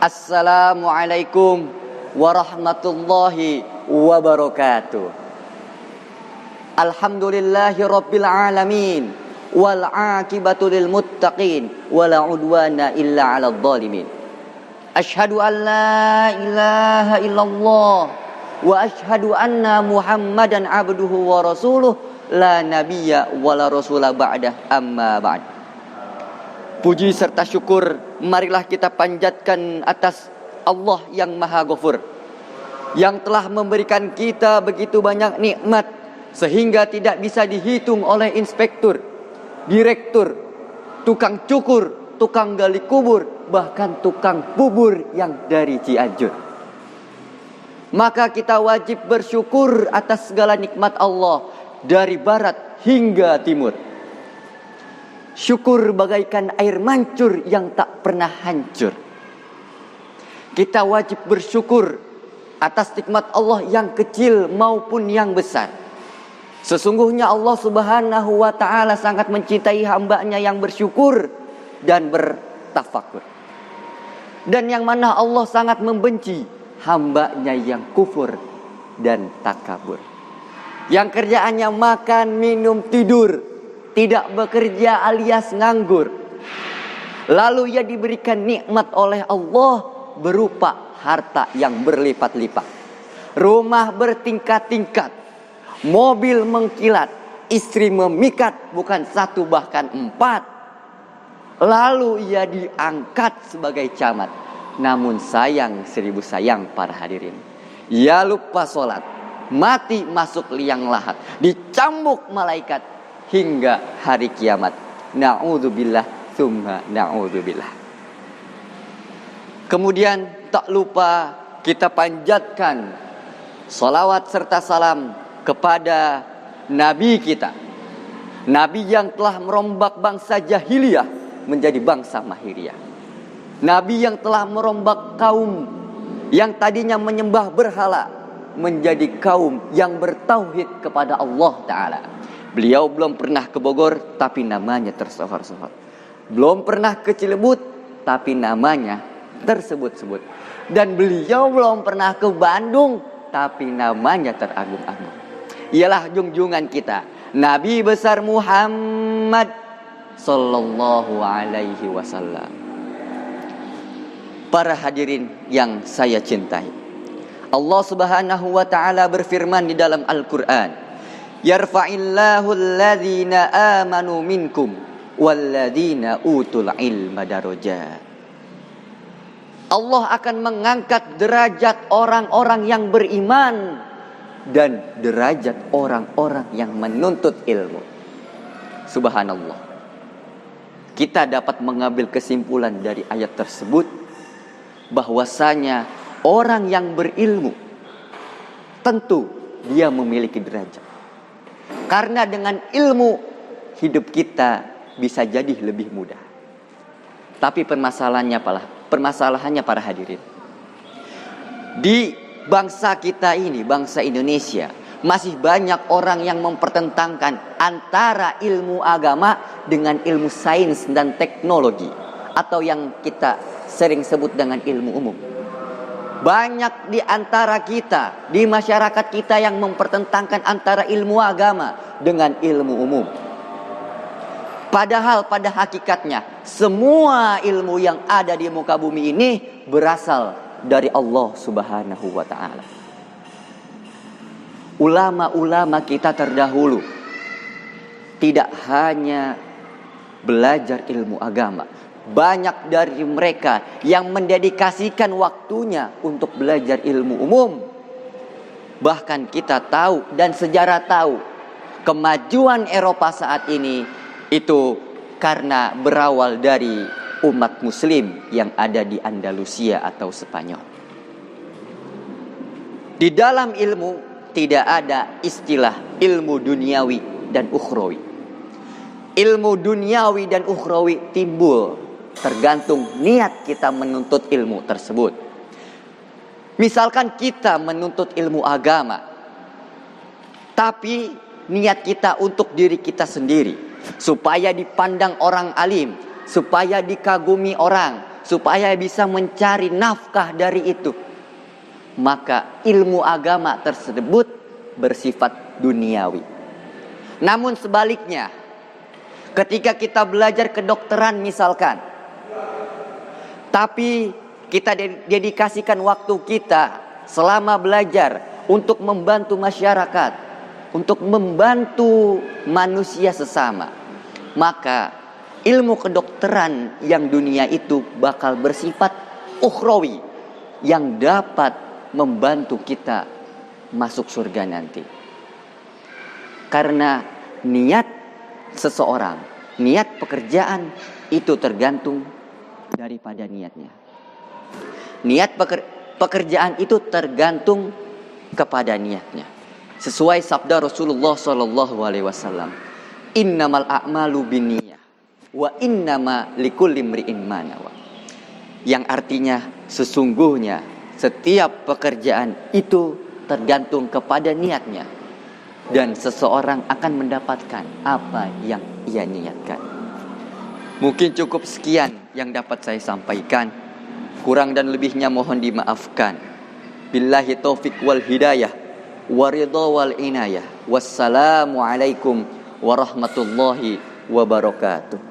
Assalamualaikum warahmatullahi wabarakatuh. Alhamdulillahi rabbil alamin, wal aqibatu lil muttaqin, wala udwana illa 'alal zalimin. Asyhadu an la ilaha illallah wa asyhadu anna Muhammadan abduhu wa rasuluh, la nabiyya wala rasula ba'dah, amma ba'd. Puji serta syukur marilah kita panjatkan atas Allah yang Maha Ghafur, yang telah memberikan kita begitu banyak nikmat sehingga tidak bisa dihitung oleh inspektur, direktur, tukang cukur, tukang gali kubur, bahkan tukang bubur yang dari Cianjur. Maka kita wajib bersyukur atas segala nikmat Allah dari barat hingga timur. Syukur bagaikan air mancur yang tak pernah hancur. Kita wajib bersyukur atas nikmat Allah yang kecil maupun yang besar. Sesungguhnya Allah Subhanahu wa ta'ala sangat mencintai hambanya yang bersyukur dan bertafakur. Dan yang mana Allah sangat membenci hambanya yang kufur dan takabur, yang kerjaannya makan, minum, tidur, tidak bekerja alias nganggur. Lalu ia diberikan nikmat oleh Allah berupa harta yang berlipat-lipat, rumah bertingkat-tingkat, mobil mengkilat, istri memikat, bukan satu bahkan 4. Lalu ia diangkat sebagai camat. Namun sayang, 1000 sayang para hadirin, ia lupa sholat, mati masuk liang lahat, dicambuk malaikat hingga hari kiamat. Na'udzubillah tsumma na'udzubillah. Kemudian tak lupa kita panjatkan salawat serta salam kepada Nabi kita, Nabi yang telah merombak bangsa jahiliyah menjadi bangsa mahiriyah. Nabi yang telah merombak kaum yang tadinya menyembah berhala menjadi kaum yang bertauhid kepada Allah Ta'ala. Beliau belum pernah ke Bogor, tapi namanya tersohor-sohor. Belum pernah ke Cilebut, tapi namanya tersebut-sebut. Dan beliau belum pernah ke Bandung, tapi namanya teragung-agung. Ialah junjungan kita, Nabi besar Muhammad Sallallahu Alaihi Wasallam. Para hadirin yang saya cintai, Allah Subhanahu wa ta'ala berfirman di dalam Al-Quran, yarfa'illahu alladhina amanu minkum walladhina utul ilma darajat. Allah akan mengangkat derajat orang-orang yang beriman dan derajat orang-orang yang menuntut ilmu. Subhanallah. Kita dapat mengambil kesimpulan dari ayat tersebut bahwasanya orang yang berilmu tentu dia memiliki derajat. Karena dengan ilmu hidup kita bisa jadi lebih mudah. Tapi permasalahannya para hadirin, di bangsa kita ini, bangsa Indonesia, masih banyak orang yang mempertentangkan antara ilmu agama dengan ilmu sains dan teknologi, atau yang kita sering sebut dengan ilmu umum. Banyak di antara kita, di masyarakat kita yang mempertentangkan antara ilmu agama dengan ilmu umum. Padahal pada hakikatnya semua ilmu yang ada di muka bumi ini berasal dari Allah Subhanahu wa ta'ala. Ulama-ulama kita terdahulu tidak hanya belajar ilmu agama, banyak dari mereka yang mendedikasikan waktunya untuk belajar ilmu umum. Bahkan kita tahu dan sejarah tahu, kemajuan Eropa saat ini itu karena berawal dari umat muslim yang ada di Andalusia atau Spanyol. Di dalam ilmu tidak ada istilah ilmu duniawi dan ukhrawi. Ilmu duniawi dan ukhrawi timbul tergantung niat kita menuntut ilmu tersebut. Misalkan kita menuntut ilmu agama, tapi niat kita untuk diri kita sendiri, supaya dipandang orang alim, supaya dikagumi orang, supaya bisa mencari nafkah dari itu, maka ilmu agama tersebut bersifat duniawi. Namun sebaliknya, ketika kita belajar kedokteran misalkan, tapi kita dedikasikan waktu kita selama belajar untuk membantu masyarakat, untuk membantu manusia sesama, maka ilmu kedokteran yang dunia itu bakal bersifat ukhrawi, yang dapat membantu kita masuk surga nanti. Karena niat seseorang, niat pekerjaan itu tergantung daripada niatnya. Niat pekerjaan itu tergantung kepada niatnya. Sesuai sabda Rasulullah SAW, innamal a'malu binniyah wa innama likulli imri'in ma nawa. Yang artinya sesungguhnya setiap pekerjaan itu tergantung kepada niatnya, dan seseorang akan mendapatkan apa yang ia niatkan. Mungkin cukup sekian yang dapat saya sampaikan. Kurang dan lebihnya mohon dimaafkan. Billahi taufik wal hidayah, waridha wal inayah. Wassalamualaikum warahmatullahi wabarakatuh.